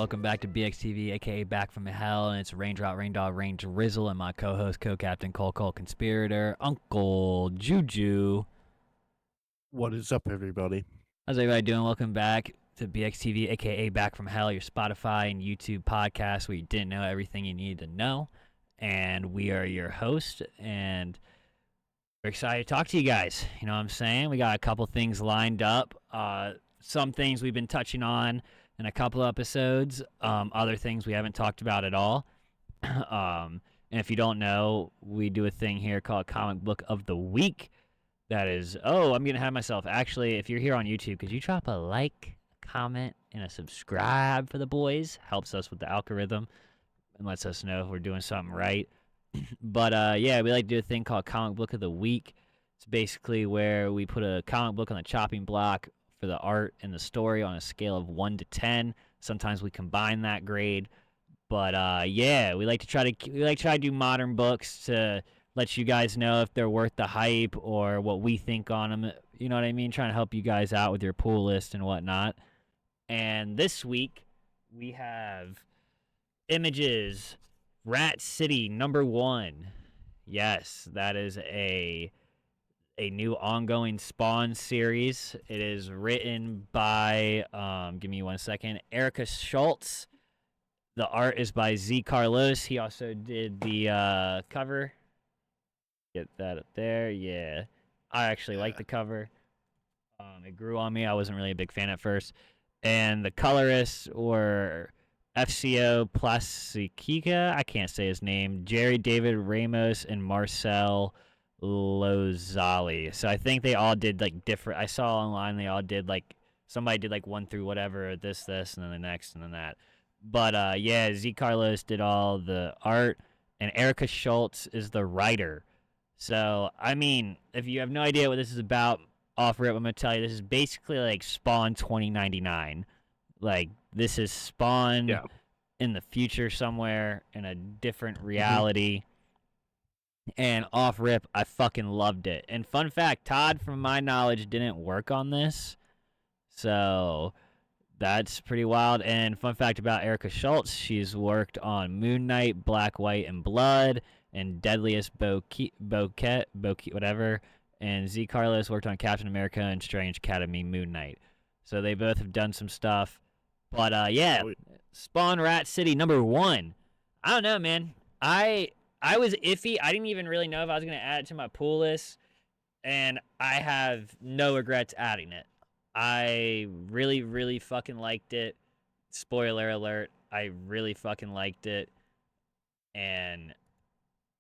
Welcome back to BXTV, aka Back from Hell, and it's Raindrop, Raindog, Rain Drizzle, and my co-host, co-captain, Cole Conspirator, Uncle Juju. What is up, everybody? How's everybody doing? Welcome back to BXTV, aka Back from Hell, your Spotify and YouTube podcast where you didn't know everything you needed to know. And we are your host, and we're excited to talk to you guys. You know what I'm saying? We got a couple things lined up. Some things we've been touching on in a couple episodes. Other things we haven't talked about at all. And if you don't know, we do a thing here called Comic Book of the Week. That is, I'm going to have myself. Actually, if you're here on YouTube, could you drop a like, a comment, and a subscribe for the boys? Helps us with the algorithm and lets us know if we're doing something right. But, yeah, we like to do a thing called Comic Book of the Week. It's basically where we put a comic book on the chopping block for the art and the story on a scale of 1 to 10. Sometimes we combine that grade. But, yeah, we like to try to do modern books to let you guys know if they're worth the hype or what we think on them. You know what I mean? Trying to help you guys out with your pool list and whatnot. And this week, we have Images, Rat City #1. Yes, that is a new ongoing Spawn series. It is written by, give me 1 second, Erica Schultz. The art is by Z. Carlos. He also did the cover. Get that up there. Yeah. I actually like the cover. It grew on me. I wasn't really a big fan at first. And the colorists were FCO Plasikika. I can't say his name. Jerry David Ramos and Marcel Lozali. So I think they all did like different. I saw online they all did like somebody did like 1 through whatever, this, and then the next, and then that. But yeah, Z Carlos did all the art, and Erica Schultz is the writer. So I mean, if you have no idea what this is about, off rip, I'm gonna tell you this is basically like Spawn 2099. Like this is Spawn in the future somewhere in a different reality. And off rip, I fucking loved it. And fun fact, Todd, from my knowledge, didn't work on this. So that's pretty wild. And fun fact about Erica Schultz, she's worked on Moon Knight, Black, White, and Blood, and Deadliest Bouquet, whatever. And Z Carlos worked on Captain America and Strange Academy, Moon Knight. So they both have done some stuff. But yeah, Spawn Rat City #1. I don't know, man. I was iffy. I didn't even really know if I was going to add it to my pool list, and I have no regrets adding it. I really, really fucking liked it. Spoiler alert, I really fucking liked it. And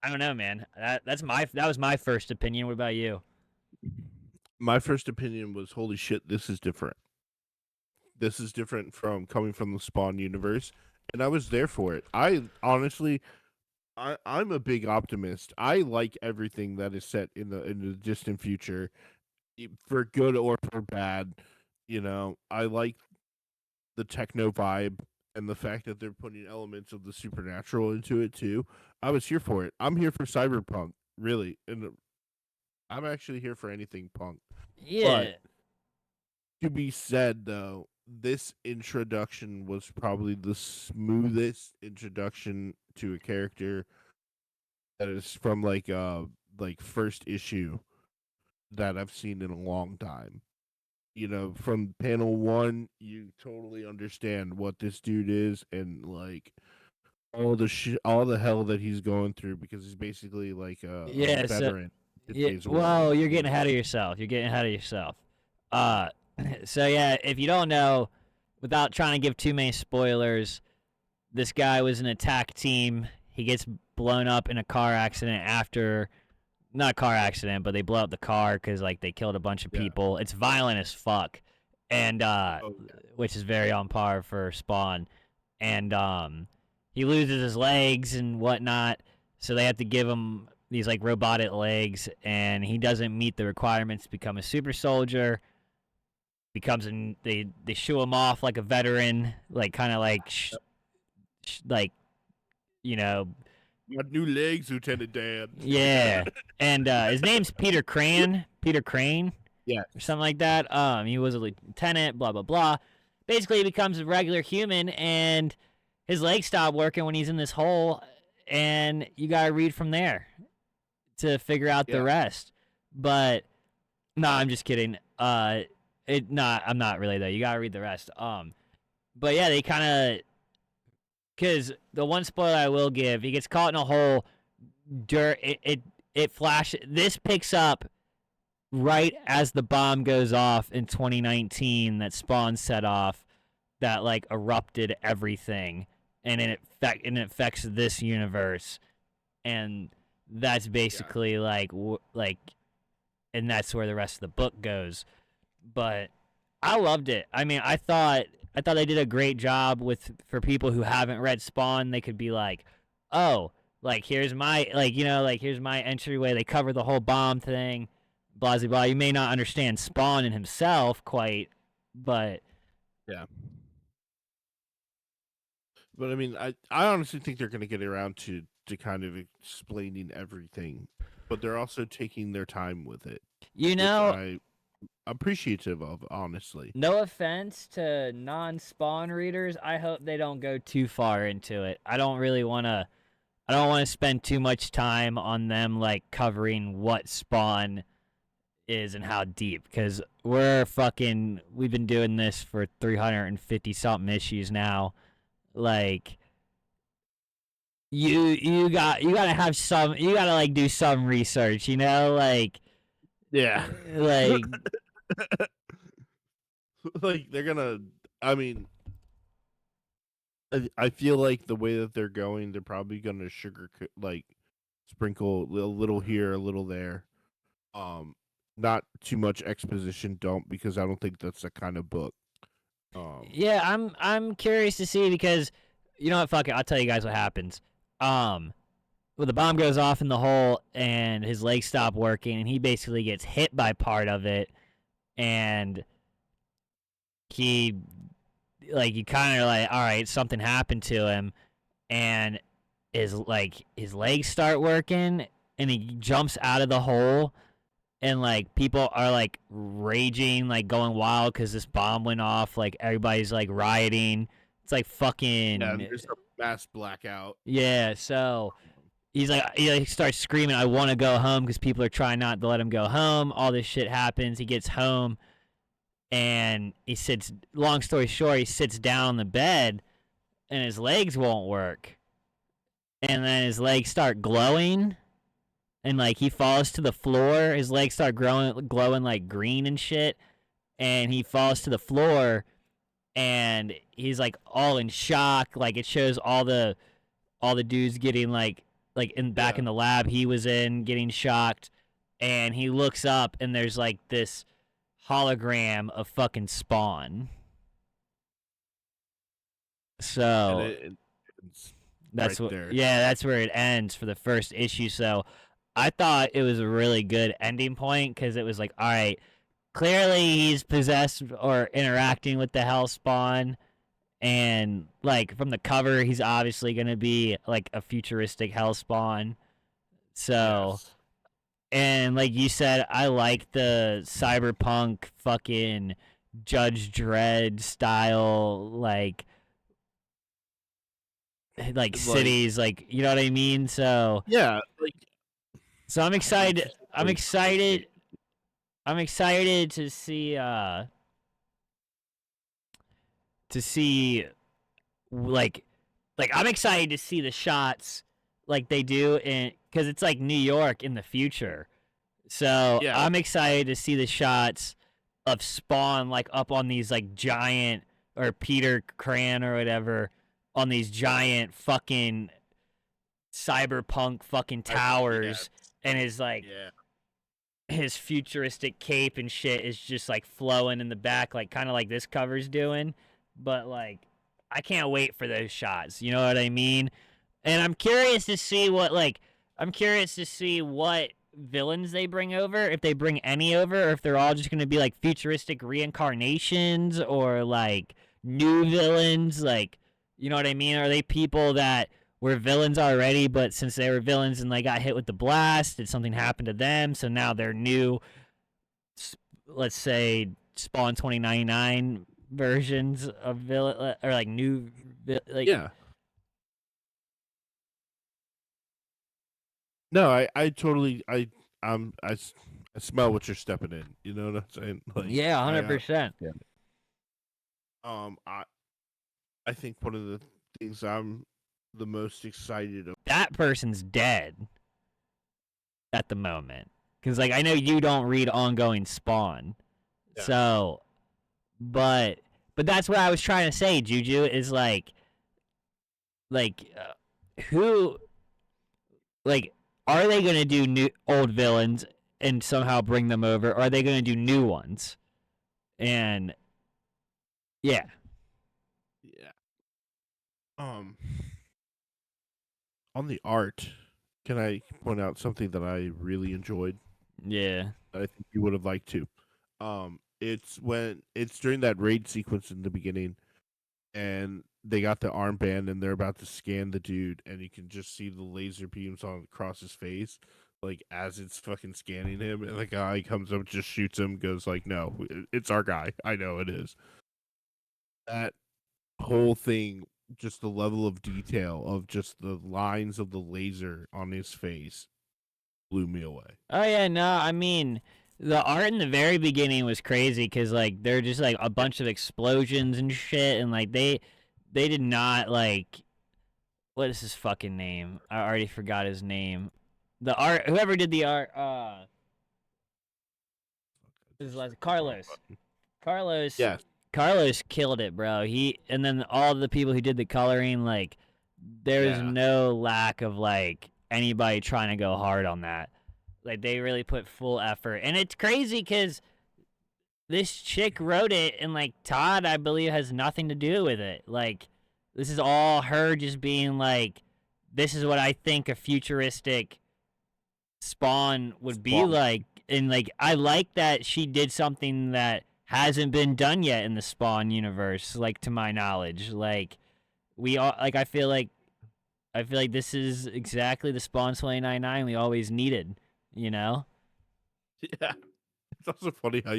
I don't know, man. That was my first opinion. What about you? My first opinion was, holy shit, this is different. This is different from coming from the Spawn universe, and I was there for it. I honestly... I'm a big optimist. I like everything that is set in the distant future, for good or for bad. You know, I like the techno vibe and the fact that they're putting elements of the supernatural into it too. I was here for it. I'm here for cyberpunk, really, and I'm actually here for anything punk. Yeah. But to be said, though, this introduction was probably the smoothest introduction to a character that is from like first issue that I've seen in a long time. You know, from panel 1, you totally understand what this dude is and like all the hell that he's going through, because he's basically like a veteran. Well, you're getting ahead of yourself. So yeah, if you don't know, without trying to give too many spoilers, this guy was an attack team. He gets blown up in a car accident not a car accident, but they blow up the car because like they killed a bunch of people. It's violent as fuck, and which is very on par for Spawn. And he loses his legs and whatnot, so they have to give him these like robotic legs, and he doesn't meet the requirements to become a super soldier. They shoo him off like a veteran, like kind of like like, you know, got new legs, Lieutenant Dan. Yeah, and his name's Peter Crane, yeah, or something like that. He was a lieutenant, blah blah blah. basically he becomes a regular human, and his legs stop working when he's in this hole, and you gotta read from there to figure out the Yeah. rest. But no, I'm just kidding. I'm not really though. You gotta read the rest. But yeah, they kind of, because the one spoiler I will give, he gets caught in a hole. It flashes. This picks up right as the bomb goes off in 2019 that Spawn set off, that like erupted everything, and it affects this universe, and that's basically and that's where the rest of the book goes. But I loved it. I mean, I thought they did a great job with, for people who haven't read Spawn, they could be like, oh, like here's my here's my entryway. They cover the whole bomb thing, blah blah blah. You may not understand Spawn in himself quite, but Yeah. But I mean, I honestly think they're going to get around to kind of explaining everything, but they're also taking their time with it, you which know, I'm appreciative of, honestly. no offense to non-Spawn readers, I hope they don't go too far into it. I don't want to spend too much time on them like covering what Spawn is and how deep, because we've been doing this for 350 something issues now. Like you gotta have some, you gotta like do some research, like Yeah. like Like they're gonna. I mean, I feel like the way that they're going, they're probably gonna like sprinkle a little here, a little there. Not too much exposition dump, because I don't think that's the kind of book. yeah, I'm curious to see, because you know what, fuck it, I'll tell you guys what happens. Well, the bomb goes off in the hole and his legs stop working, and he basically gets hit by part of it, and he, like, you kind of like, all right, something happened to him, and his legs start working, and he jumps out of the hole, and like people are like raging, like going wild because this bomb went off, like everybody's like rioting. It's like Yeah, fucking there's a mass blackout. yeah. So he starts screaming, I want to go home, because people are trying not to let him go home. All this shit happens. He gets home, and he sits, long story short, he sits down on the bed, and his legs won't work, and then his legs start glowing, and like he falls to the floor. His legs start glowing like green and shit, and he falls to the floor, and he's like all in shock. Like it shows all the dudes getting like back in the lab he was in, getting shocked, and he looks up, and there's like this hologram of fucking Spawn. So It's that's right what, there. yeah, that's where it ends for the first issue. So I thought it was a really good ending point, because it was like, all right, clearly he's possessed or interacting with the Hellspawn, and like from the cover, he's obviously gonna be like a futuristic Hellspawn. So, Yes. and like you said, I like the cyberpunk fucking Judge Dredd style, like cities, like, you know what I mean. So Yeah, like I'm it's excited. just I'm really excited. I'm excited to see like I'm excited to see the shots like they do in, because it's like New York in the future. So yeah, I'm excited to see the shots of Spawn like up on these like giant, or Peter Cran or whatever, on these giant fucking cyberpunk fucking towers, and his like yeah. his futuristic cape and shit is just like flowing in the back, like kind of like this cover's doing. But like, I can't wait for those shots. You know what I mean? And I'm curious to see what villains they bring over, if they bring any over, or if they're all just going to be like futuristic reincarnations, or like new villains. Like, you know what I mean? Are they people that were villains already, but since they were villains and they got hit with the blast, did something happen to them? So now they're new, let's say Spawn 2099 versions of villain or like new like Yeah. No, I totally I smell what you're stepping in. You know what I'm saying? Like yeah, I 100%. understand it. Um, I I think one of the things I'm the most excited of. That person's dead at the moment. Cuz like I know you don't read ongoing Spawn. Yeah. So, but that's what I was trying to say, Juju, is who like are they going to do new old villains and somehow bring them over, or are they going to do new ones? And yeah. Yeah. Um, on the art, can I point out something that I really enjoyed Yeah. that I think you would have liked to? It's during that raid sequence in the beginning, and they got the armband, and they're about to scan the dude, and you can just see the laser beams on across his face, like as it's fucking scanning him, and the guy comes up, just shoots him, goes like, "No, it's our guy. I know it is." That whole thing, just the level of detail of just the lines of the laser on his face blew me away. Oh yeah, no, I mean the art in the very beginning was crazy because like they're just like a Yeah. bunch of explosions and shit, and like they did not like what is his fucking name? I already forgot his name. The art, whoever did the art, is like Wrong Carlos. button. Carlos, Yes. Carlos killed it, bro. He and then all the people who did the coloring, like there was Yeah. no lack of like anybody trying to go hard on that. Like they really put full effort, and it's crazy because this chick wrote it, and like Todd, I believe, has nothing to do with it. Like this is all her just being like, this is what I think a futuristic Spawn would be Spawn. like, and like I like that she did something that hasn't been done yet in the Spawn universe, like to my knowledge. Like we all like I feel like this is exactly the Spawn 2099 we always needed, you know? Yeah. It's also funny how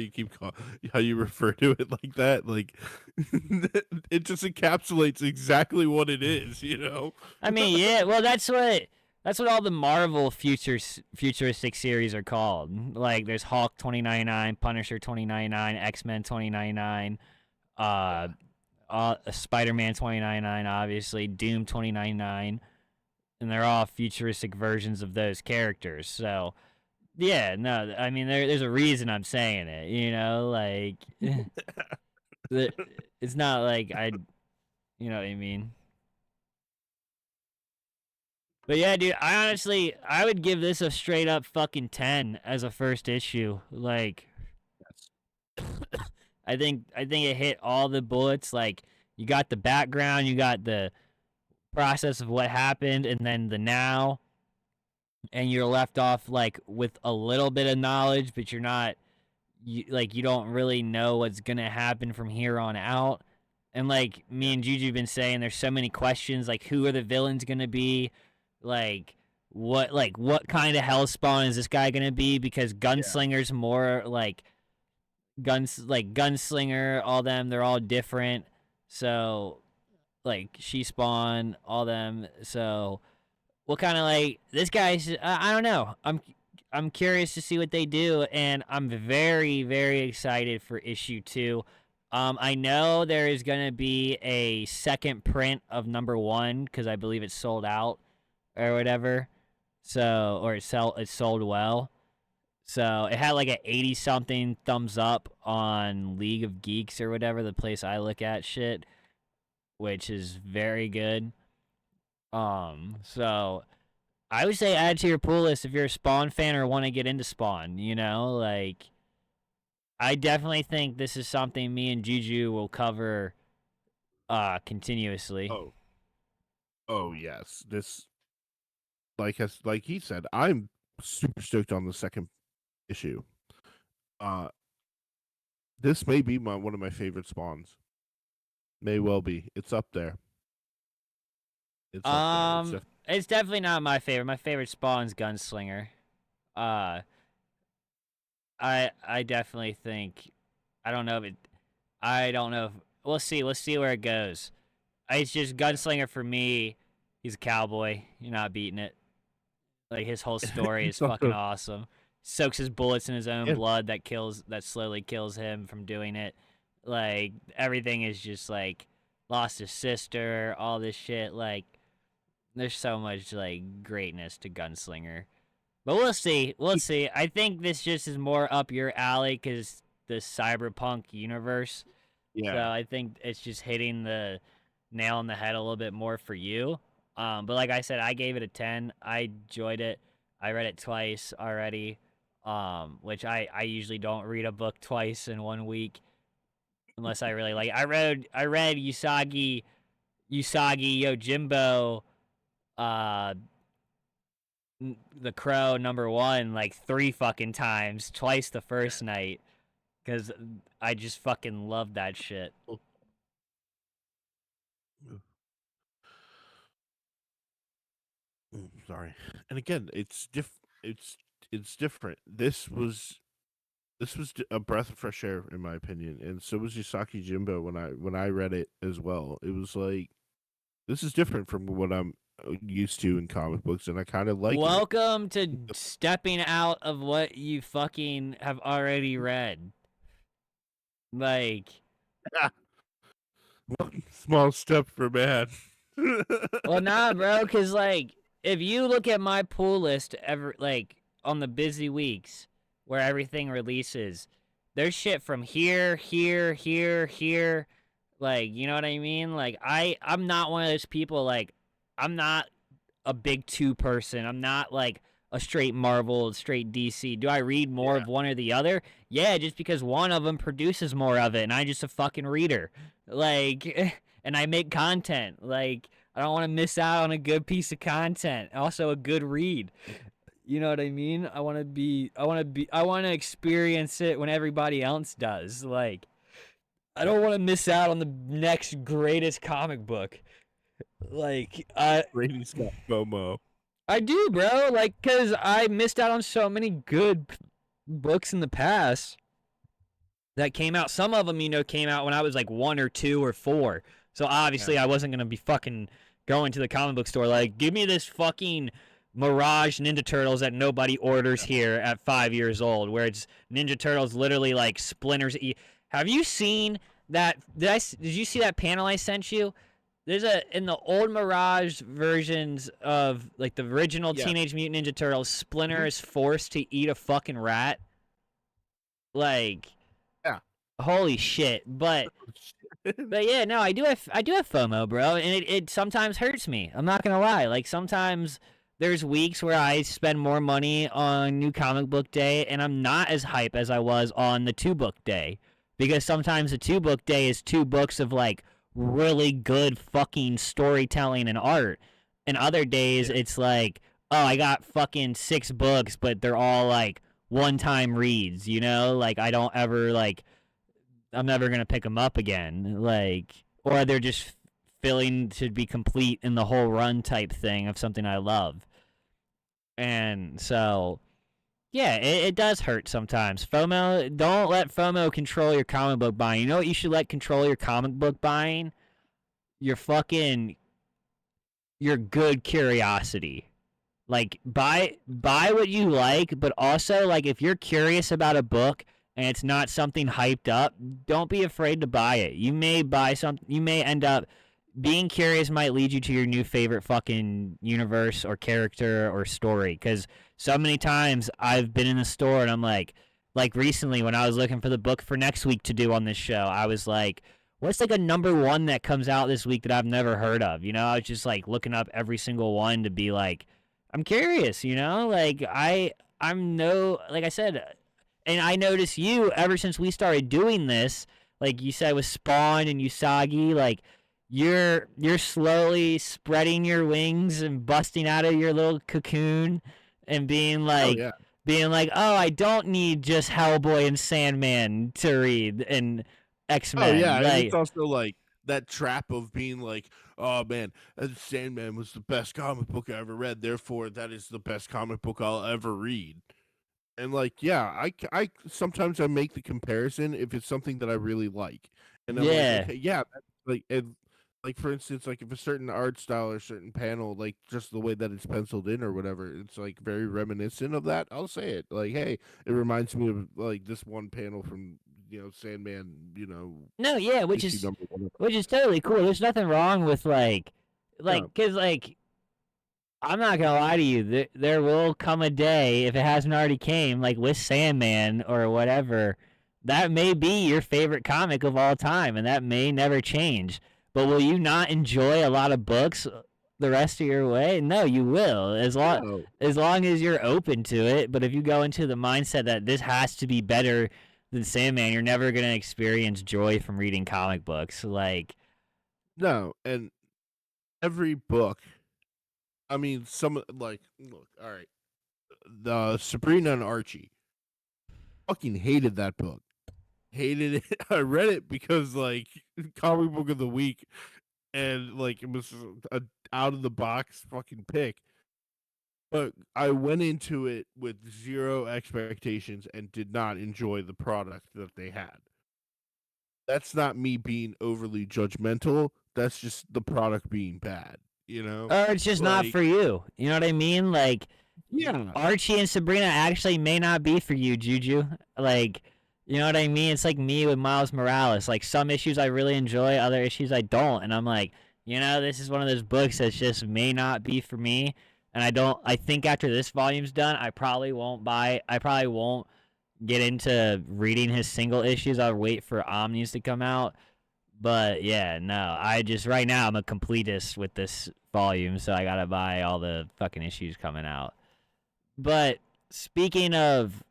how you refer to it like that. Like it just encapsulates exactly what it is, you know? I mean, yeah, well that's what all the Marvel futuristic series are called. Like there's Hulk 2099, Punisher 2099, X-Men 2099, uh Yeah. Spider-Man 2099 obviously, Doom 2099, and they're all futuristic versions of those characters. So, yeah, no, I mean there's a reason I'm saying it, you know, like it's not like you know what I mean? But yeah, dude, I would give this a straight up fucking 10 as a first issue. Like Yes. I think it hit all the bullets. Like you got the background, you got the process of what happened, and then the now, and you're left off like with a little bit of knowledge, but you're not you don't really know what's gonna happen from here on out. And like Yeah. me and Juju been saying, there's so many questions. Like, who are the villains gonna be? Like, what kind of hellspawn is this guy gonna be? Because Yeah. Gunslinger's more like Gunslinger, all them, they're all different. So like she spawn, all them. So what kind of like this guy's? I don't know. I'm curious to see what they do, and I'm very excited for issue 2. I know there is gonna be a second print of number 1 because I believe it's sold out or whatever. So or it sold well. So it had like an 80 something thumbs up on League of Geeks or whatever, the place I look at shit, which is very good. So I would say add to your pool list if you're a Spawn fan or want to get into Spawn. You know, like I definitely think this is something me and Juju will cover continuously. Oh. Oh yes. This like he said, I'm super stoked on the second issue. Uh this may be my one of my favorite spawns. May well be. It's up there. It's up there. It's definitely not my favorite. My favorite Spawn's Gunslinger. Uh, I definitely think I don't know if it. I don't know. We'll see. Let's see where it goes. It's just Gunslinger for me. He's a cowboy. You're not beating it. Like his whole story is It's fucking also awesome. Soaks his bullets in his own yeah, blood that slowly kills him from doing it. Like everything is just like lost his sister, all this shit. Like there's so much like greatness to Gunslinger. But we'll see. We'll see. I think this just is more up your alley because the cyberpunk universe. So yeah. I think it's just hitting the nail on the head a little bit more for you. But like I said, I gave it a 10. I enjoyed it. I read it twice already, which I usually don't read a book twice in 1 week unless I really like. I read Usagi Yojimbo, uh, The Crow #1 like 3 fucking times, twice the first night, because I just fucking love that shit. Sorry. And again, it's different. This was a breath of fresh air in my opinion, and so was Yusaki Jimbo when I read it as well. It was like this is different from what I'm used to in comic books, and I kind of like it. Welcome to stepping out of what you fucking have already read. Like, One small step for man. well, nah, bro, because, like, if you look at my pull list like, on the busy weeks where everything releases, there's shit from here, here, here, here. Like, you know what I mean? Like, I'm not one of those people, like, I'm not a big two person. I'm not like a straight Marvel, straight DC. Do I read more Yeah, of one or the other? Yeah, just because one of them produces more of it, and I'm just a fucking reader. Like, and I make content. Like, I don't want to miss out on a good piece of content. Also, a good read. You know what I mean? I want to experience it when everybody else does. Like, I yeah. don't want to miss out on the next greatest comic book. Like, Brady's got FOMO. I do, bro. Like, cause I missed out on so many good books in the past that came out. Some of them, came out when I was like 1 or 2 or 4. So Yeah, obviously, I wasn't gonna be fucking going to the comic book store like, give me this fucking Mirage Ninja Turtles that nobody orders yeah. here at 5 years old, where it's Ninja Turtles literally like splinters. Have you seen that? Did you see that panel I sent you? There's in the old Mirage versions of like the original Yes. Teenage Mutant Ninja Turtles, Splinter Mhm. is forced to eat a fucking rat. Like, Yeah. holy shit. But yeah, no, I do have FOMO, bro, and it sometimes hurts me. I'm not gonna lie. Like sometimes there's weeks where I spend more money on New Comic Book Day, and I'm not as hype as I was on the 2 book day, because sometimes the 2 book day is 2 books of like really good fucking storytelling and art, and other days Yeah. it's like, oh, I got fucking 6 books, but they're all like one-time reads. Like I don't ever like I'm never gonna pick them up again. Like, or they're just filling to be complete in the whole run type thing of something I love. And so, yeah, it does hurt sometimes. FOMO, don't let FOMO control your comic book buying. You know what you should let control your comic book buying? Your fucking, your good curiosity. Like buy what you like, but also like if you're curious about a book and it's not something hyped up, don't be afraid to buy it. You may buy something. You may end up being curious might lead you to your new favorite fucking universe or character or story. Because so many times I've been in the store and I'm like recently when I was looking for the book for next week to do on this show, I was like, what's like a #1 that comes out this week that I've never heard of? I was just like looking up every single one to be like, I'm curious, like I'm no, like I said, and I notice you ever since we started doing this, like you said with Spawn and Usagi, like you're slowly spreading your wings and busting out of your little cocoon and Oh yeah. being like, oh, I don't need just Hellboy and Sandman to read and X Oh Men, yeah, and it's like. also like that trap of being like, "Oh man, Sandman was the best comic book I ever read. Therefore, that is the best comic book I'll ever read." And like, yeah, I sometimes I make the comparison if it's something that I really like. And I'm like, Yeah. okay, yeah, that's like for instance, like if a certain art style or certain panel, like just the way that it's penciled in or whatever, it's like very reminiscent of that. I'll say it. Like, hey, it reminds me of like this one panel from Sandman, No, yeah, issue number one. which is totally cool. There's nothing wrong with Yeah, cause I'm not gonna lie to you. There will come a day, if it hasn't already came, like with Sandman or whatever, that may be your favorite comic of all time, and that may never change. But will you not enjoy a lot of books the rest of your way? No, you will, no, as long as you're open to it. But if you go into the mindset that this has to be better than Sandman, you're never gonna experience joy from reading comic books. Like, no, and every book. I mean, like look, all right, the Sabrina and Archie. Fucking hated that book. Hated it. I read it because like comic book of the week, and like it was a out of the box fucking pick. But I went into it with zero expectations and did not enjoy the product that they had. That's not me being overly judgmental. That's just the product being bad, or it's just not Like, for you. You know what I mean? Like, yeah. Archie and Sabrina actually may not be for you, Juju. Like, you know what I mean? It's like me with Miles Morales. Like, some issues I really enjoy, other issues I don't. And I'm like, this is one of those books that just may not be for me. And I think after this volume's done, I probably won't get into reading his single issues. I'll wait for Omnis to come out. But yeah, no, right now I'm a completist with this volume, so I gotta buy all the fucking issues coming out. But speaking of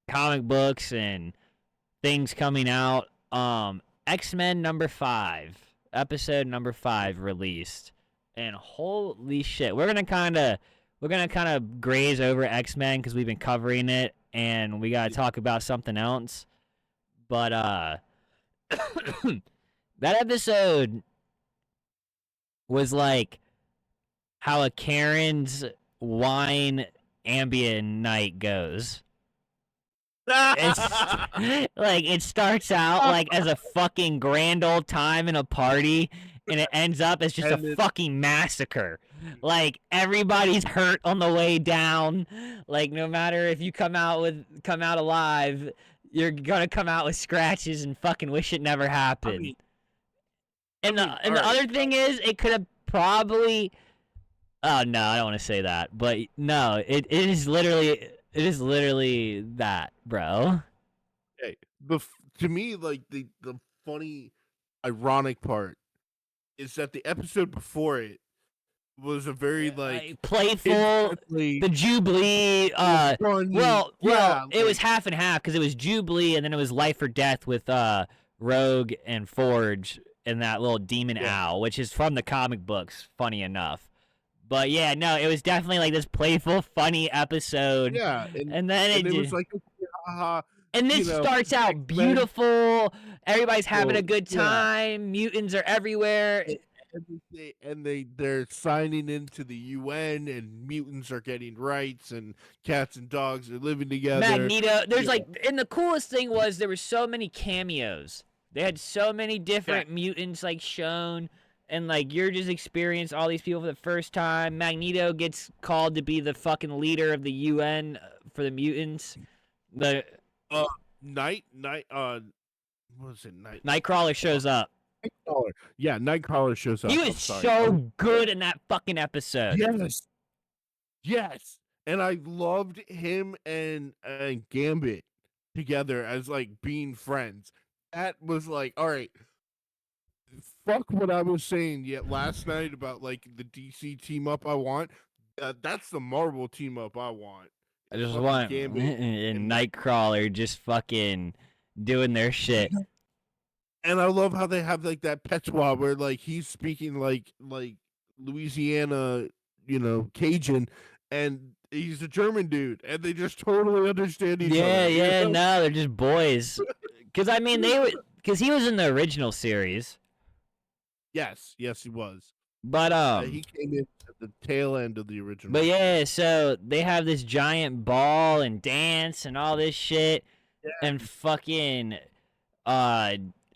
comic books and things coming out, X-Men #5, episode #5 released. And holy shit, we're gonna kind of graze over X-Men because we've been covering it and we gotta talk about something else. But that episode was like how a Karen's wine ambient night goes. It's like it starts out like as a fucking grand old time in a party, and it ends up as just a fucking massacre. Like everybody's hurt on the way down. Like no matter if you come out alive, you're gonna come out with scratches and fucking wish it never happened. The other thing is, it could have probably. Oh no, I don't want to say that, but no, it is literally that, bro. Okay, to me, like the funny, ironic part is that the episode before it was a very like playful, the Jubilee. funny, it was half and half because it was Jubilee and then it was Life or Death with Rogue and Forge and that little demon owl, which is from the comic books. Funny enough. But yeah, no, it was definitely like this playful, funny episode. Yeah, and then it was like, haha. And this starts out beautiful. Everybody's having a good time. Yeah. Mutants are everywhere. And they're signing into the UN, and mutants are getting rights, and cats and dogs are living together. Magneto. There's and the coolest thing was there were so many cameos. They had so many different mutants like shown. And, like, you're just experiencing all these people for the first time. Magneto gets called to be the fucking leader of the UN for the mutants. What was it? Nightcrawler shows up. Nightcrawler. Yeah, Nightcrawler shows up. He was so good in that fucking episode. Yes. And I loved him and Gambit together as, like, being friends. That was, like, all right. Fuck what I was saying last night about like the DC team up I want. That's the Marvel team up I want. I just want and Nightcrawler just fucking doing their shit. And I love how they have like that patois where like he's speaking like Louisiana, Cajun, and he's a German dude, and they just totally understand each other. Yeah, no, they're just boys. Because I mean, because he was in the original series. Yes, he was. But he came in at the tail end of the original. But yeah, so they have this giant ball and dance and all this shit, and fucking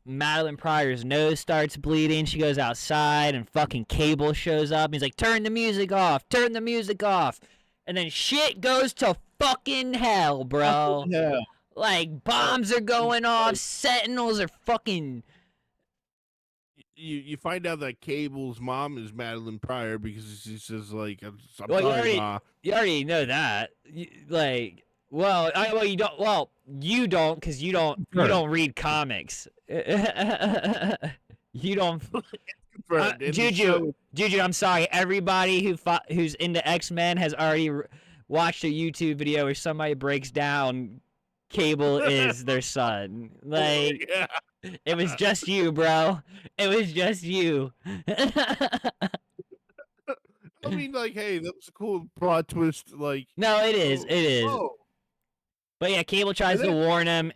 Madeline Pryor's nose starts bleeding. She goes outside, and fucking Cable shows up. And he's like, turn the music off. Turn the music off. And then shit goes to fucking hell, bro. Yeah. Like, bombs are going off. Sentinels are fucking... You find out that Cable's mom is Madeline Pryor because she says like, "I'm Well, sorry, Ma." you already know that. Well, you don't. Well, you don't, because you don't read comics. You don't. Juju, I'm sorry. Everybody who's into X-Men has already watched a YouTube video where somebody breaks down Cable is their son. Like, yeah. It was just you, bro. It was just you. I mean, like, hey, that was a cool plot twist. Like, no, it is. It is. Oh. But yeah, Cable tries to warn him.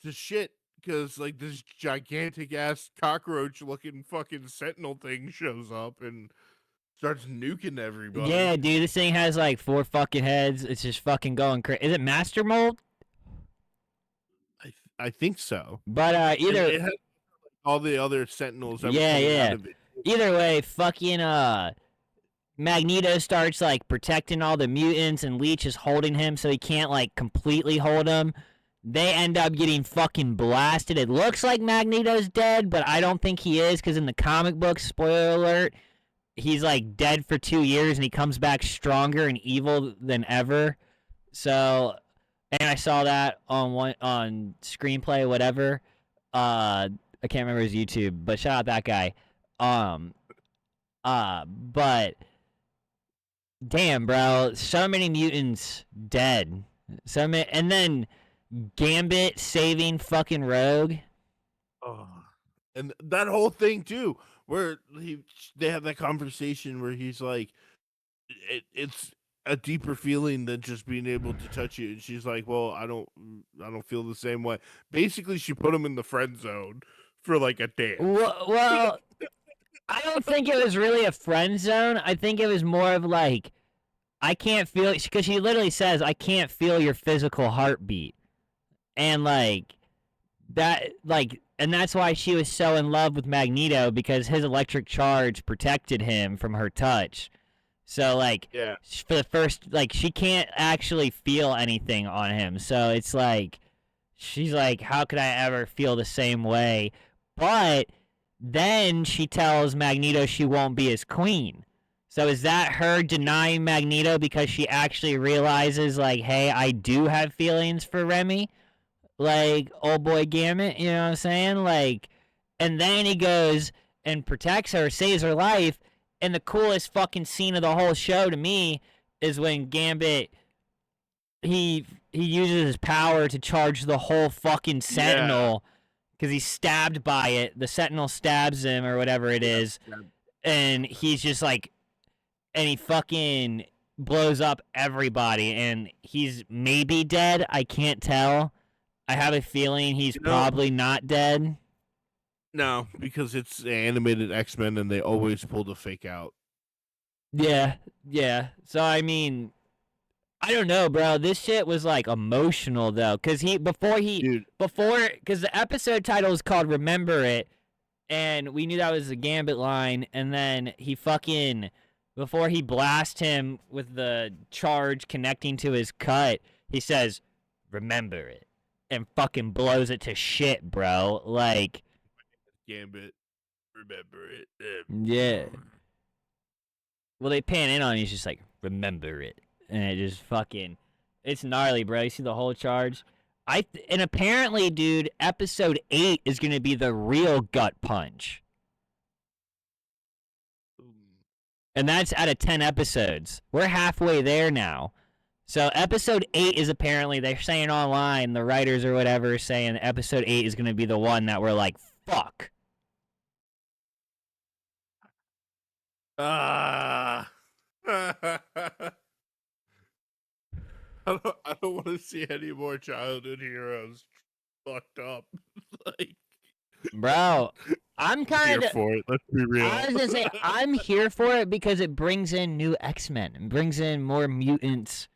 The shit, because like this gigantic ass cockroach looking fucking sentinel thing shows up and starts nuking everybody. Yeah, dude, this thing has like 4 fucking heads. It's just fucking going crazy. Is it Master Mold? I think so. But either it has all the other sentinels. Yeah. Either way, fucking Magneto starts like protecting all the mutants, and Leech is holding him so he can't like completely hold him. They end up getting fucking blasted. It looks like Magneto's dead, but I don't think he is, because in the comic book, spoiler alert, he's like dead for 2 years and he comes back stronger and evil than ever. So, and I saw that on Screenplay, whatever. I can't remember his YouTube, but shout out that guy. But damn, bro, so many mutants dead. So many, and then Gambit saving fucking Rogue. Oh, and that whole thing too, where they have that conversation where he's like, it's a deeper feeling than just being able to touch you, and she's like, well, I don't feel the same way. Basically, she put him in the friend zone for like a day. Well, I don't think it was really a friend zone. I think it was more of like, I can't feel, because she literally says, I can't feel your physical heartbeat. And like that, like, and that's why she was so in love with Magneto, because his electric charge protected him from her touch. So like, yeah, for the first, like, she can't actually feel anything on him. So it's like, she's like, how could I ever feel the same way? But then she tells Magneto she won't be his queen. So is that her denying Magneto because she actually realizes, like, hey, I do have feelings for Remy? Like, old boy Gambit, you know what I'm saying? Like, and then he goes and protects her, saves her life, and the coolest fucking scene of the whole show to me is when Gambit, he uses his power to charge the whole fucking Sentinel, because he's stabbed by it. The Sentinel stabs him, or whatever it is, and he's just like, and he fucking blows up everybody, and he's maybe dead. I can't tell. I have a feeling he's probably not dead. No, because it's animated X-Men and they always pull the fake out. Yeah. So, I mean, I don't know, bro. This shit was, like, emotional, though. Because before, because the episode title is called Remember It, and we knew that was a Gambit line, and then he fucking, before he blasts him with the charge connecting to his cut, he says, remember it. And fucking blows it to shit, bro. Like, Gambit, remember it. Yeah. Well, they pan in on it, he's just like, remember it. And it just fucking, it's gnarly, bro. You see the whole charge? And apparently, dude, episode 8 is going to be the real gut punch. And that's out of 10 episodes. We're halfway there now. So episode 8 is apparently, they're saying online, the writers or whatever, saying episode 8 is going to be the one that we're like, fuck. I don't want to see any more childhood heroes fucked up. Like, bro, I'm kind here of for it. Let's be real. I was gonna say I'm here for it because it brings in new X-Men and brings in more mutants.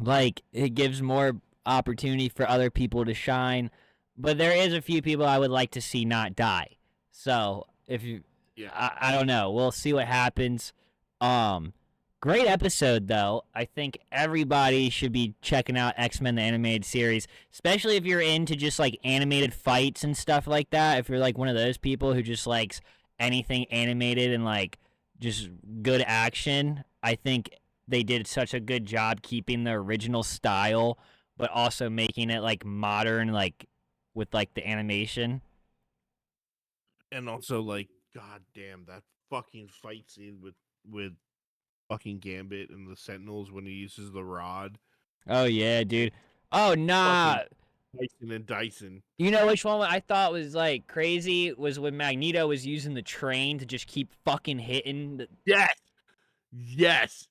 Like, it gives more opportunity for other people to shine. but there is a few people I would like to see not die. So if you, Yeah. I don't know. We'll see what happens. Um, Great episode though. I think everybody should be checking out X-Men the animated series, especially if you're into just like animated fights and stuff like that. If you're like one of those people who just likes anything animated and like just good action, I think they did such a good job keeping the original style but also making it like modern, like with like the animation. And also, like, god damn, that fucking fight scene with fucking Gambit and the Sentinels when he uses the rod. Oh yeah, dude. Oh nah. Fucking Dyson and Dyson. You know which one I thought was like crazy was when Magneto was using the train to just keep fucking hitting. Yes, yes.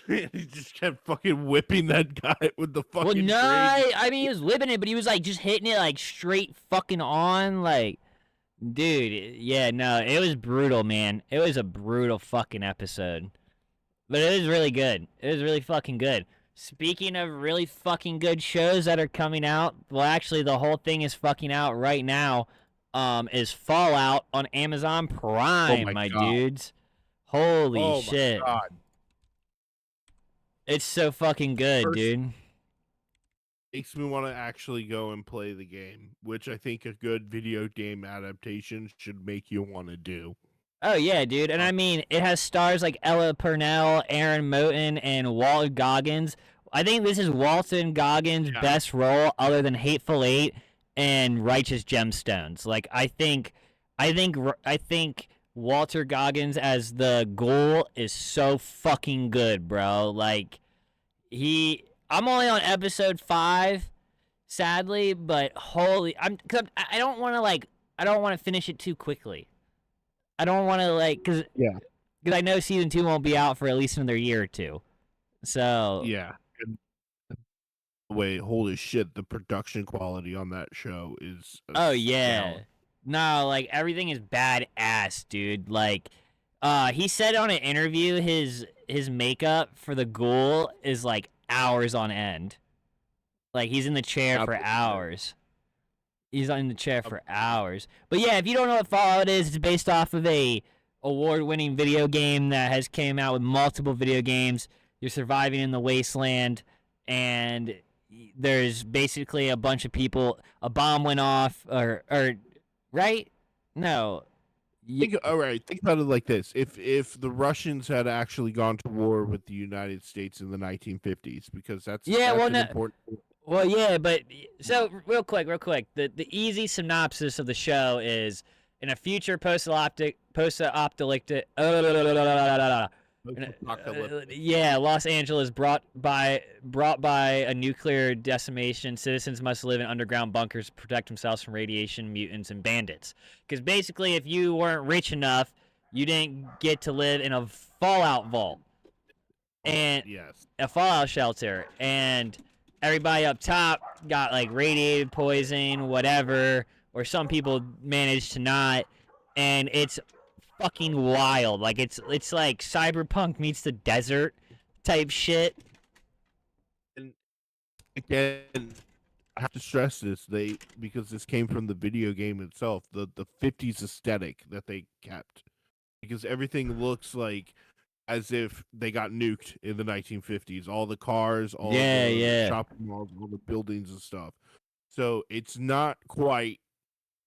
He just kept fucking whipping that guy with the Well, fucking no, train. I mean he was whipping it, but he was like just hitting it like straight fucking on, like, dude. Yeah, no, it was brutal, man. It was a brutal fucking episode. But it was really good. It was really fucking good. Speaking of really fucking good shows that are coming out, well, actually, the whole thing is fucking out right now. Is Fallout on Amazon Oh Prime, my my god. dudes. Holy Oh my shit. god. It's so fucking good, First, dude. makes me want to actually go and play the game, which I think a good video game adaptation should make you want to do. Oh yeah, dude. And I mean, it has stars like Ella Purnell, Aaron Moten, and Walt Goggins. I think this is Walton Goggins' best role, other than Hateful Eight and Righteous Gemstones. Like, I think Walter Goggins as the Ghoul is so fucking good, bro. Like, I'm only on episode 5, sadly, but holy, I don't want to I don't want to finish it too quickly. I don't want to because I know season 2 won't be out for at least another year or two. So Yeah. And wait, holy shit! The production quality on that show is oh yeah, astounding. no, like everything is badass, dude. Like, he said on an interview his makeup for the Ghoul is like hours on end. Like he's in the chair for hours. He's in the chair for hours. But yeah, if you don't know what Fallout is, it's based off of a award-winning video game that has came out with multiple video games. You're surviving in the wasteland, and there's basically a bunch of people. A bomb went off, or right? No. All right, think about it like this: if the Russians had actually gone to war with the United States in the 1950s, because that's an important. Well, yeah, but so real quick, the easy synopsis of the show is in a future post-apocalyptic, yeah, Los Angeles brought by a nuclear decimation. Citizens must live in underground bunkers to protect themselves from radiation, mutants, and bandits. Because basically, if you weren't rich enough, you didn't get to live in a Fallout vault and a Fallout shelter, and everybody up top got like radiated poison, whatever, or some people managed to not, and it's fucking wild. Like it's like Cyberpunk meets the desert type shit. And again, I have to stress this because this came from the video game itself, the 50s aesthetic that they kept, because everything looks like as if they got nuked in the 1950s. All the cars, all the shopping malls, all the buildings and stuff. So it's not quite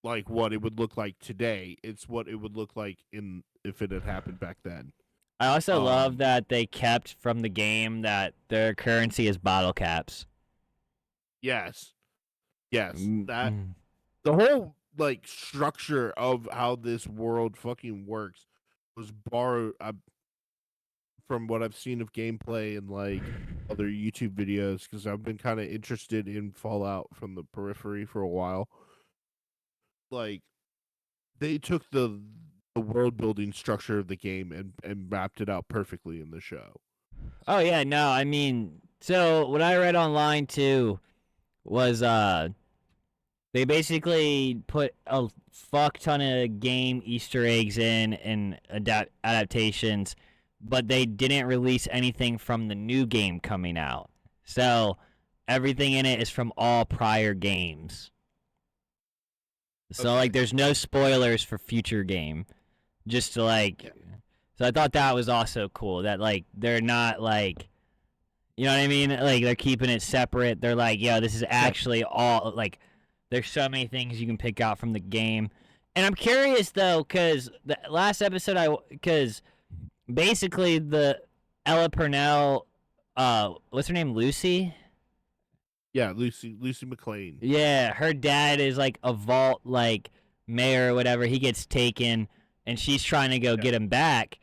like what it would look like today. It's what it would look like if it had happened back then. I also love that they kept from the game that their currency is bottle caps. Yes. That the whole like structure of how this world fucking works was borrowed from what I've seen of gameplay and like other YouTube videos, because I've been kind of interested in Fallout from the periphery for a while. Like they took the world building structure of the game and mapped it out perfectly in the show. Oh yeah, no, I mean, so what I read online too was they basically put a fuck ton of game Easter eggs in and adaptations, but they didn't release anything from the new game coming out. So everything in it is from all prior games. So like, Okay. there's no spoilers for future game. Just to Yeah. like, so I thought that was also cool. That like they're not like, you know what I mean? Like they're keeping it separate. They're like, yo, this is Yeah. actually all like. There's so many things you can pick out from the game, and I'm curious though, cause the last episode cause basically the Ella Purnell, what's her name, Lucy? Yeah. Lucy McLean. Yeah, her dad is like a vault like mayor or whatever. He gets taken, and she's trying to go Yeah. get him back.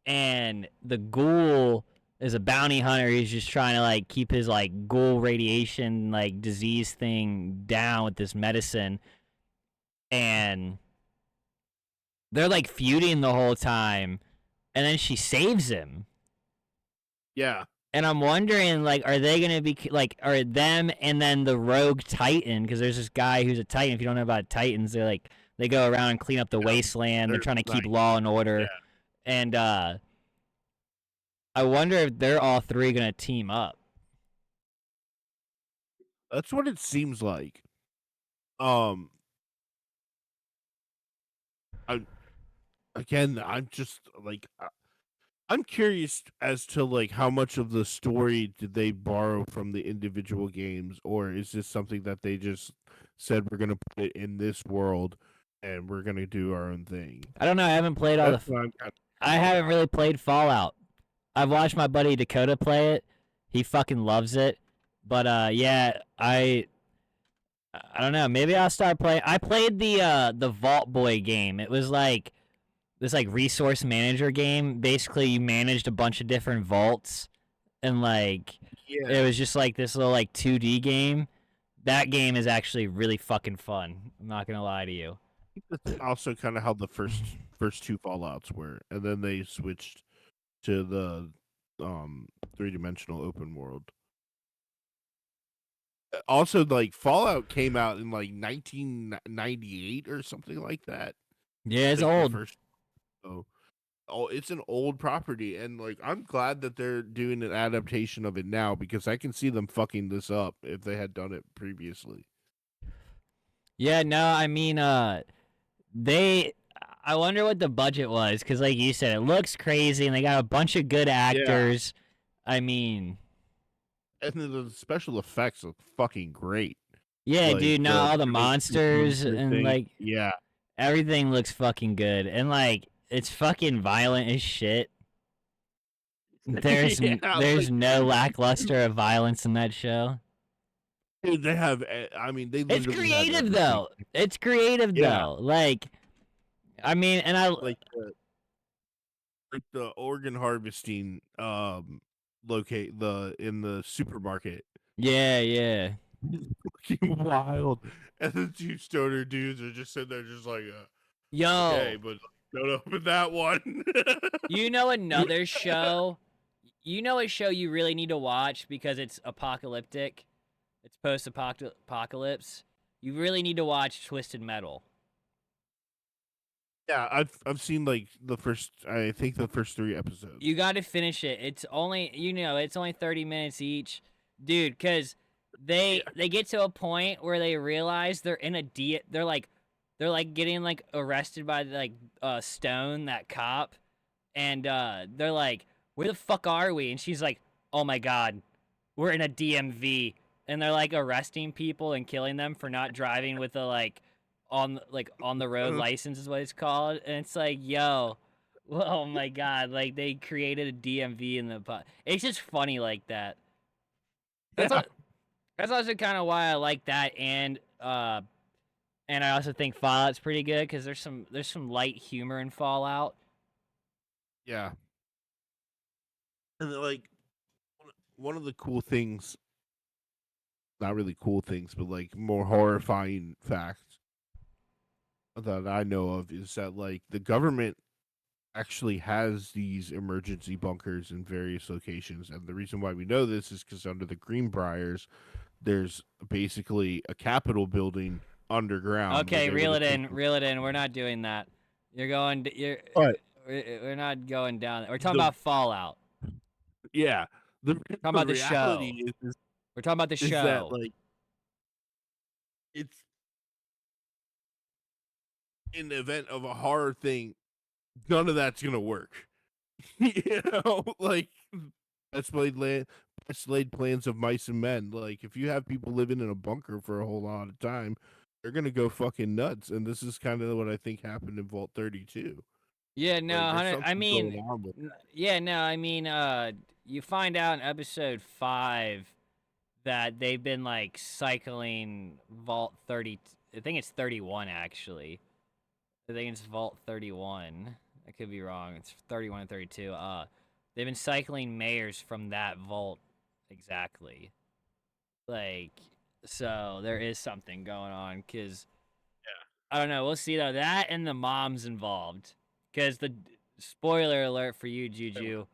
And the ghoul is a bounty hunter. He's just trying to like keep his like ghoul radiation like disease thing down with this medicine. And they're like feuding the whole time. And then she saves him. Yeah. And I'm wondering, like, are they gonna be like, are them and then the rogue Titan? Because there's this guy who's a Titan. If you don't know about Titans, they're like they go around and clean up the Yeah. wasteland. They're They're trying to keep nice. law and Yeah. order. And I wonder if they're all three gonna team up. That's what it seems like. Um. I again. I'm just like. I'm curious as to like how much of the story did they borrow from the individual games, or is this something that they just said we're gonna put it in this world and we're gonna do our own thing? I don't know. I haven't played all the. That's what I'm kind of I curious haven't about. really played Fallout. I've watched my buddy Dakota play it. He fucking loves it. But yeah, I don't know. Maybe I'll start playing. I played the Vault Boy game. It was like this like resource manager game. Basically, you managed a bunch of different vaults, and like it Yeah, was just like this little like 2D game. That game is actually really fucking fun. I'm not gonna lie to you. that's also kind of how the first two Fallout's were, and then they switched to the 3-dimensional open world. Also, like Fallout came out in like 1998 or something like that. Yeah, it's Like the old. first. Oh, oh, it's an old property, and like I'm glad that they're doing an adaptation of it now because I can see them fucking this up if they had done it previously. Yeah, no, I mean, they. I wonder what the budget was, because like you said, it looks crazy, and they got a bunch of good Yeah, actors. I mean, and then the special effects look fucking great. yeah, Like dude. Now the all the where they shoot the monsters monster and thing. like Yeah, everything looks fucking good, and like it's fucking violent as shit. yeah. There's Like, no lackluster of violence in that show. dude, they have. I mean, they It's literally have creative everything. though. It's creative Yeah, though. Like, I mean, and I like the organ harvesting locate the in the supermarket. yeah, yeah. Fucking wild. And the two stoner dudes are just sitting there just like okay, Yo, but don't open that one. you know another show? You know a show you really need to watch because it's apocalyptic. It's post-apocalypse. You really need to watch Twisted Metal. Yeah, I've seen like I think the first 3 episodes. You got to finish it. It's only it's only 30 minutes each, dude. Cause Yeah. they get to a point where they realize they're in a they're like getting like arrested by like Stone, that cop, and they're like, where the fuck are we? And she's like, oh my god, we're in a DMV, and they're like arresting people and killing them for not driving with a on the road license is what it's called, and it's like, yo, oh my god, like they created a DMV in it's just funny like that. That's Yeah. a, that's also kind of why I like that, and I also think Fallout's pretty good because there's some light humor in Fallout. Yeah. And like one of the cool things, not really cool things, but like more horrifying facts that I know of is that like the government actually has these emergency bunkers in various locations. And the reason why we know this is because under the Greenbriers, there's basically a Capitol building underground where Okay, they would have taken. reel it in. We're not doing that. You're But we're not going down. We're talking the about Fallout. yeah, the We're talking the about the reality show. We're talking about the is that show. like it's in the event of a horror thing, none of that's gonna work. Like best laid plans of mice and men. Like if you have people living in a bunker for a whole lot of time, they're gonna go fucking nuts. And this is kind of what I think happened in Vault 32. Yeah, no, Like there's I something mean, going on with yeah, no, I mean, you find out in episode 5 that they've been like cycling Vault 30. I think it's 31 actually. I think it's Vault 31. I could be wrong. It's 31 and 32. They've been cycling mayors from that vault exactly. Like, so there is something going on because I don't know. We'll see though. That and the mom's involved because the spoiler alert for you, that. Juju.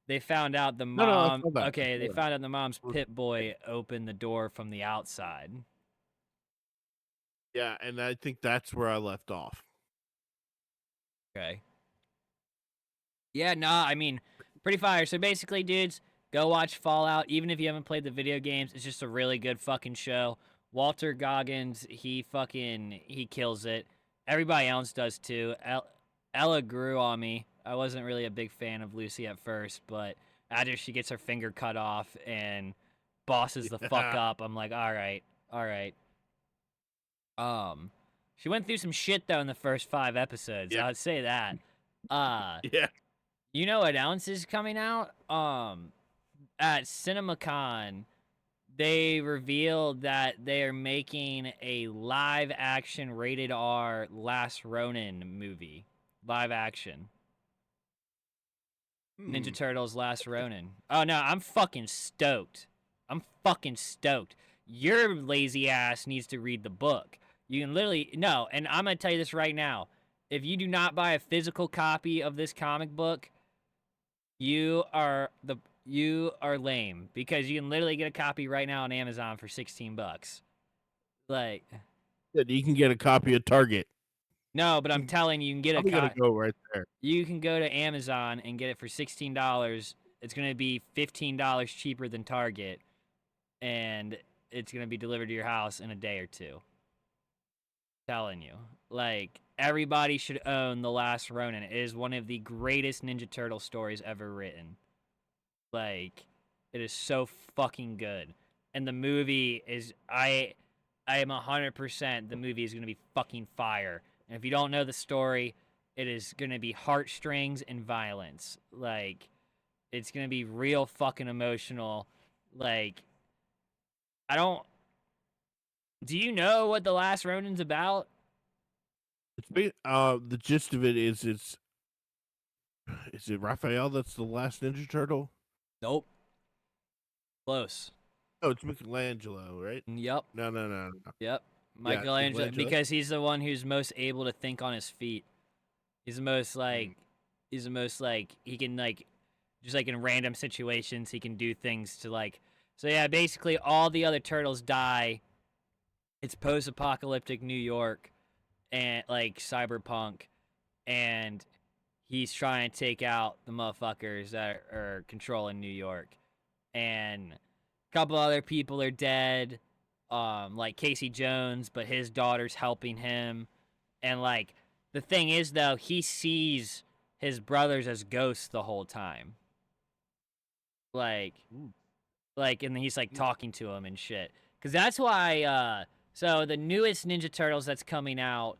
They found out the No, no, I mom. saw that. I Okay, they saw that. found out the mom's pit boy opened the door from the outside. Yeah, and I think that's where I left off. Okay. Yeah, nah, I mean, pretty fire. So basically, dudes, go watch Fallout. Even if you haven't played the video games, it's just a really good fucking show. Walter Goggins, he kills it. Everybody else does too. Ella grew on me. I wasn't really a big fan of Lucy at first, but after she gets her finger cut off and bosses the fuck Yeah, up, I'm like, all right, all right. She went through some shit though in the first 5 episodes. yeah, I would say that. Uh, yeah. you know what else is coming out? At CinemaCon, they revealed that they are making a live action rated R Last Ronin movie. Live action. Hmm. Ninja Turtles Last Ronin. Oh no, I'm fucking stoked. I'm fucking stoked. Your lazy ass needs to read the book. You can literally no, and I'm gonna tell you this right now. If you do not buy a physical copy of this comic book, you are lame because you can literally get a copy right now on Amazon for $16. Like That you can get a copy of Target. no, but I'm telling you, you can get Probably gonna a go right there. you can go to Amazon and get it for $16. It's gonna be $15 cheaper than Target, and it's gonna be delivered to your house in a day or two. Telling you, like everybody should own The Last Ronin. It is one of the greatest Ninja Turtle stories ever written. Like, it is so fucking good. And the movie is I am 100% the movie is gonna be fucking fire. And if you don't know the story, it is gonna be heartstrings and violence. Like, it's gonna be real fucking emotional. Like, I don't. Do you know what The Last Ronin's about? The gist of it is is it Raphael that's the last Ninja Turtle? Nope. Close. Oh, it's Michelangelo, right? Yep. No, no, no, no. Yep. Yeah, it's Michelangelo, Michelangelo. because he's the one who's most able to think on his feet. He's the most like, Mm. he's the most like he can like, just like in random situations he can do things to like. So yeah, basically all the other turtles die. It's post-apocalyptic New York, and like cyberpunk, and he's trying to take out the motherfuckers that are controlling New York, and a couple other people are dead, like Casey Jones, but his daughter's helping him, and like the thing is though, he sees his brothers as ghosts the whole time, like, Mm. and he's like talking to him and shit, because that's why. So the newest Ninja Turtles that's coming out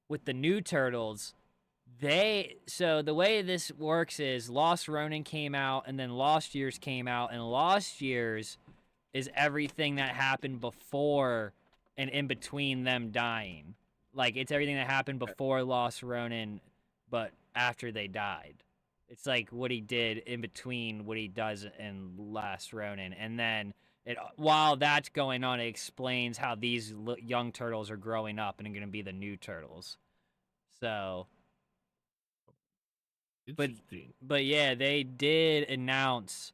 with the new turtles, so the way this works is Lost Ronin came out and then Lost Years came out, and Lost Years is everything that happened before and in between them dying. Like it's everything that happened before Lost Ronin, but after they died. It's like what he did in between what he does in Last Ronin, and then while that's going on, it explains how these young turtles are growing up and are going to be the new turtles. So but Interesting. but yeah, they did announce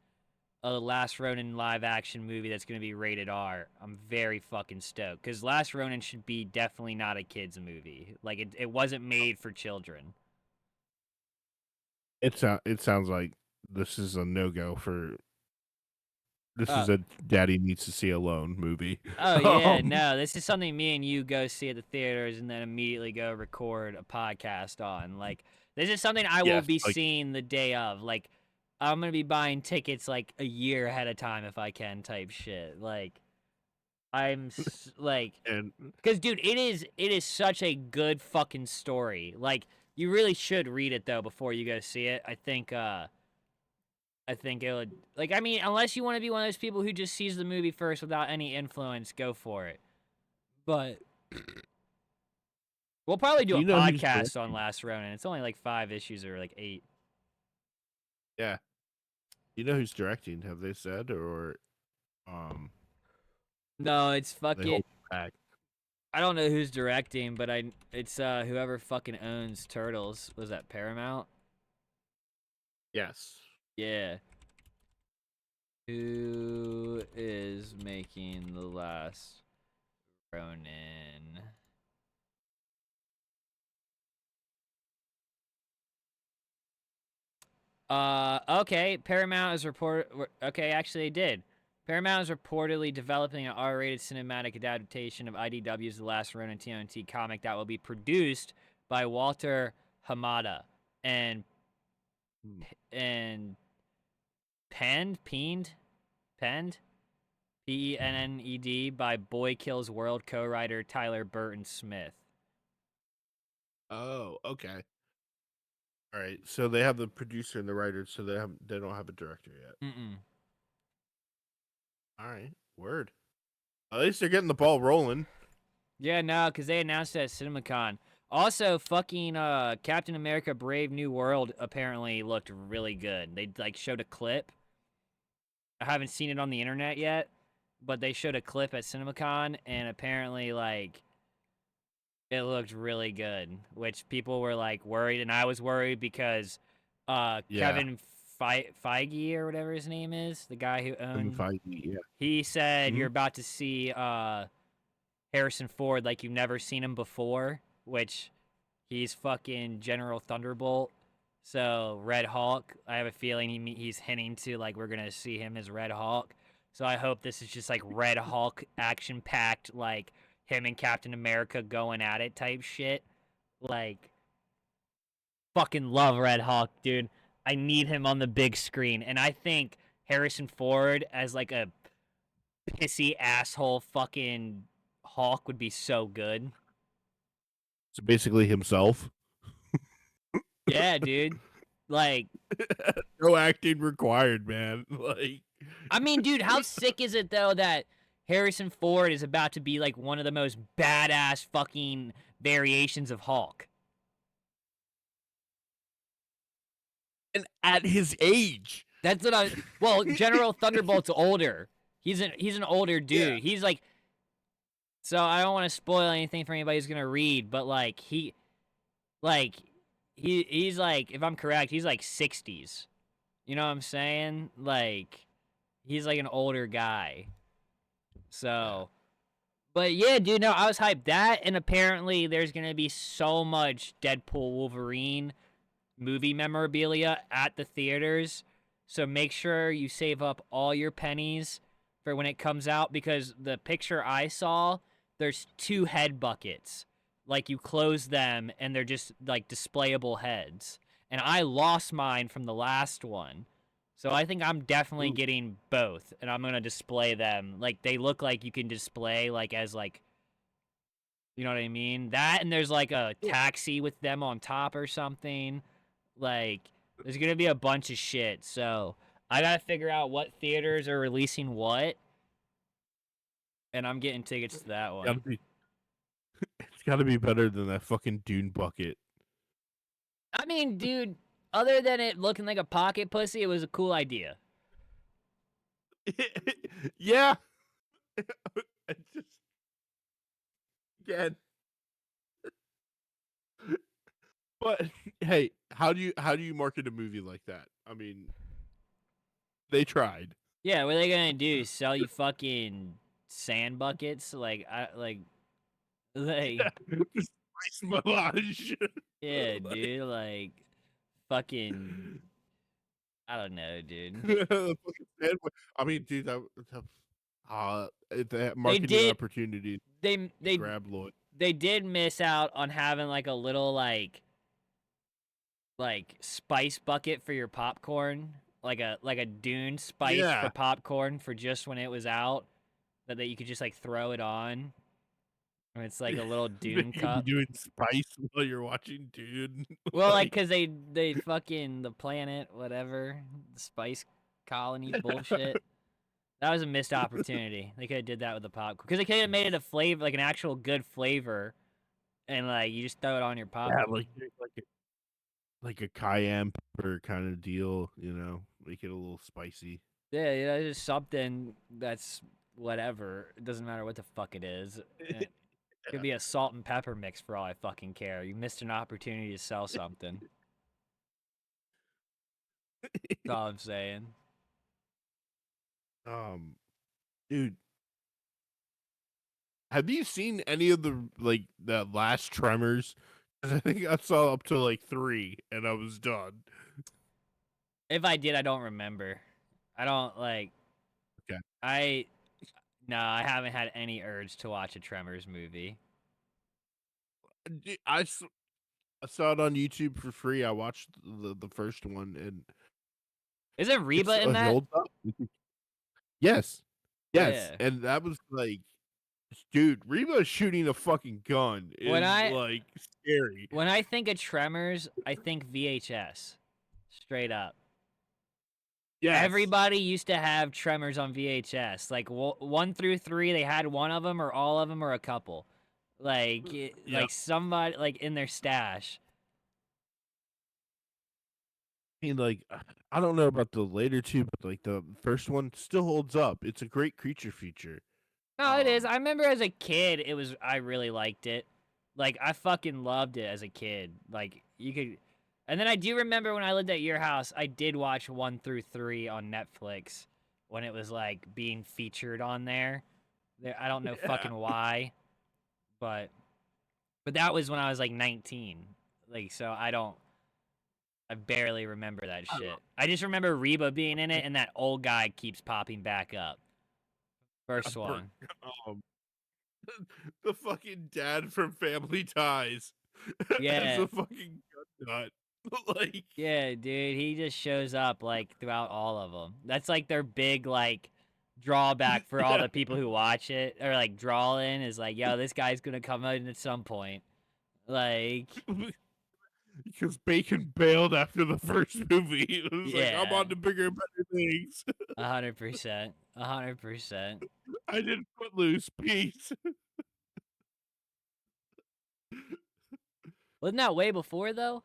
a Last Ronin live action movie that's going to be rated R. I'm very fucking stoked because Last Ronin should be definitely not a kids movie. Like it wasn't made for children. It sounds like this is a no go for This Oh, is a Daddy Needs to See Alone movie. oh yeah, Um, no, this is something me and you go see at the theaters and then immediately go record a podcast on. Like, this is something I will yes, be like, seeing the day of. Like, I'm gonna be buying tickets like a year ahead of time if I can, type shit. Like, like, and cause dude, it is such a good fucking story. Like, you really should read it though before you go see it. I think it would, like, I mean, unless you want to be one of those people who just sees the movie first without any influence, go for it. But we'll probably do do a you know who's podcast on directing? Last Ronin. It's only like 5 issues or like 8. Yeah, you know who's directing? Have they said, or um, No, it's they fucking. hold back? I don't know who's directing, but it's whoever fucking owns Turtles. Was that Paramount? Yes. Yeah. Who is making the Last Ronin? Okay. Paramount is Okay, actually, they did. Paramount is reportedly developing an R-rated cinematic adaptation of IDW's The Last Ronin TNT comic that will be produced by Walter Hamada and Hmm. and penned Penned by Boy Kills World co-writer Tyler Burton Smith. Oh, okay. All right. So they have the producer and the writer, so they don't have a director yet. Mm-mm. All right. Word. At least they're getting the ball rolling. Yeah, no, because they announced it at CinemaCon. Also, fucking Captain America: Brave New World apparently looked really good. They like showed a clip. I haven't seen it on the internet yet, but they showed a clip at CinemaCon, and apparently, like, it looked really good. Which people were like worried, and I was worried because Yeah. Kevin Feige or whatever his name is, the guy who Kevin owned, Feige. Yeah. he said Hmm. you're about to see Harrison Ford like you've never seen him before, which he's fucking General Thunderbolt. So Red Hulk, I have a feeling he's hinting to like we're gonna see him as Red Hulk. So I hope this is just like Red Hulk action packed, like him and Captain America going at it type shit. Like fucking love Red Hulk, dude. I need him on the big screen, and I think Harrison Ford as like a pissy asshole fucking Hulk would be so good. So basically himself. Yeah, dude. Like, No acting required, man. Like, I mean, dude, how sick is it though that Harrison Ford is about to be like one of the most badass fucking variations of Hulk? and at his age. That's what I. Well, General Thunderbolt's older. He's an older Yeah. dude. He's like. So I don't want to spoil anything for anybody who's gonna read, but like he's like, if I'm correct, he's like 60s. You know what I'm saying? Like he's like an older guy. Yeah. So, but yeah, dude, no, I was hyped. That, and apparently there's gonna be so much Deadpool Wolverine movie memorabilia at the theaters. So make sure you save up all your pennies for when it comes out, because the picture I saw, there's 2 head buckets. Like you close them and they're just like displayable heads. And I lost mine from the last one. So I think I'm definitely Ooh. getting both, and I'm going to display them. Like they look like you can display like as like, you know what I mean? That, and there's like a Yeah. taxi with them on top or something. Like, there's gonna be a bunch of shit. So I gotta figure out what theaters are releasing what, and I'm getting tickets to that Gotta one. be, it's got to be better than that fucking Dune bucket. I mean, dude, other than it looking like a pocket pussy, it was a cool idea. Yeah. I just again. But hey, how do you market a movie like that? I mean, they tried. Yeah, what are they gonna do? Sell you fucking sand buckets? Like, Just nice melange. yeah, Like, dude, like, fucking I don't know, dude. The fucking sandwich. I mean, dude, that They marketing did. opportunity They they grab Lloyd. they did miss out on having like a little like spice bucket for your popcorn, like a Dune spice for Yeah, popcorn for just when it was out, that you could just like throw it on. And it's like a little you Dune could be cup. doing spice while you're watching, dude. Well, like, Like, cause they fucking the planet, whatever, the spice colony bullshit. That was a missed opportunity. They could have did that with the popcorn, because they could have made it a flavor, like an actual good flavor, and like you just throw it on your yeah, popcorn. like a cayenne pepper kind of deal, make it a little spicy. Yeah, just something that's whatever. It doesn't matter what the fuck it is. It could be a salt and pepper mix for all I fucking care. You missed an opportunity to sell something. That's all I'm saying. um, Dude, have you seen any of the last Tremors? 'Cause I think I saw up to like 3, and I was done. If I did, I don't remember. I don't like. Okay. I No, I haven't had any urge to watch a Tremors movie. I saw it on YouTube for free. I watched the first one, and Isn't Reba in it that? holds up. Yes, yes, Yeah. and that was like, dude, Reba shooting a fucking gun When is I like scary. when I think of Tremors, I think VHS. Straight up. Yes, Everybody used to have Tremors on VHS. Like 1 through 3, they had one of them or all of them or a couple. yeah. Like somebody like in their stash. I mean, like, I don't know about the later two, but like the first one still holds up. It's a great creature feature. No, it is. Um, I remember as a kid, I really liked it. Like I fucking loved it as a kid. Like you could, and then I do remember when I lived at your house, I did watch 1 through 3 on Netflix when it was like being featured on there. I don't know yeah. fucking why, but that was when I was like 19. Like so, I barely remember that shit. I just remember Reba being in it, and that old guy keeps popping back up. First one. Um, the fucking dad from Family Ties as Yeah. a fucking gun nut. Like, Yeah, dude, he just shows up like throughout all of them. That's like their big like drawback for all yeah, the people who watch it or like draw in is like, yo, this guy's gonna come out at some point. Like, because Bacon bailed after the first movie. It was like, I'm yeah, on to bigger and better things. 100%, 100%. I did Footloose. Peace. Wasn't that way before though?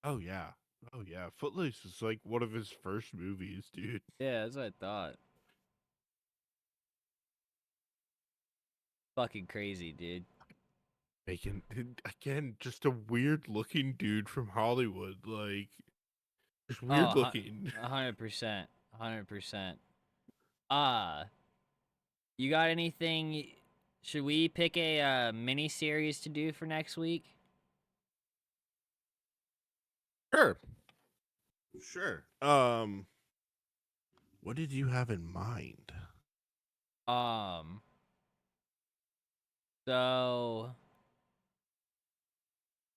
Oh yeah. Oh yeah. Footloose is like one of his first movies, dude. Yeah, that's what I thought. Fucking crazy, dude. Bacon again, just a weird looking dude from Hollywood. Like, just weird Oh, looking. 100%, 100%. Uh, you got anything? Should we pick a mini series to do for next week? Sure. Sure. What did you have in mind? Um, so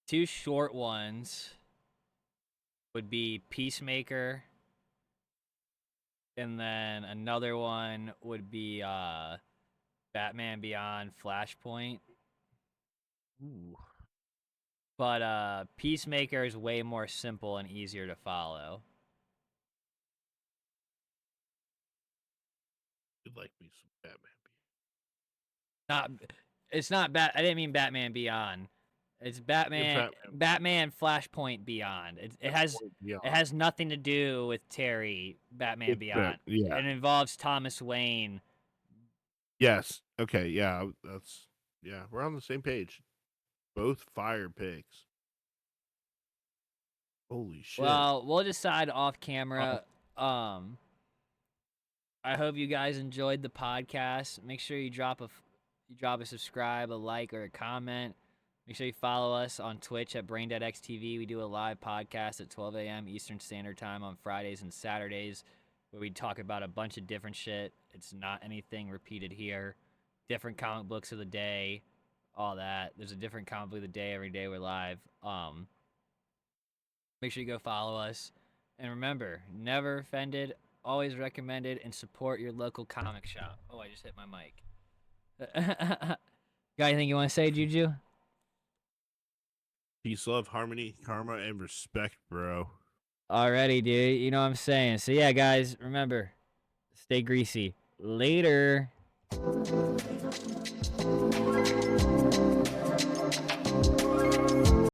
two short ones would be Peacemaker, and then another one would be Batman Beyond Flashpoint. Ooh. But Peacemaker is way more simple and easier to follow. You like me some Batman. Not it's not I didn't mean Batman Beyond. It's It's Batman. Batman Flashpoint Beyond. Yeah. It has nothing to do with Terry Batman It's Beyond. yeah. It involves Thomas Wayne. Yes. Okay. Yeah. Yeah. We're on the same page. Both fire picks. Holy shit. Well, we'll decide off Uh, camera. Um, I hope you guys enjoyed the podcast. Make sure you drop a subscribe, a like, or a comment. Make sure you follow us on Twitch at BrainDeadXTV. We do a live podcast at 12 a.m. Eastern Standard Time on Fridays and Saturdays where we talk about a bunch of different shit. It's not anything repeated here. Different comic books of the day, all that. There's a different comic book of the day every day we're live. Make sure you go follow us. And remember, never offended, always recommended, and support your local comic shop. Oh, I just hit my mic. Got anything you want to say, Juju? Peace, love, harmony, karma, and respect, bro. Alrighty, dude. You know what I'm saying. So yeah, guys, remember, stay greasy. Later.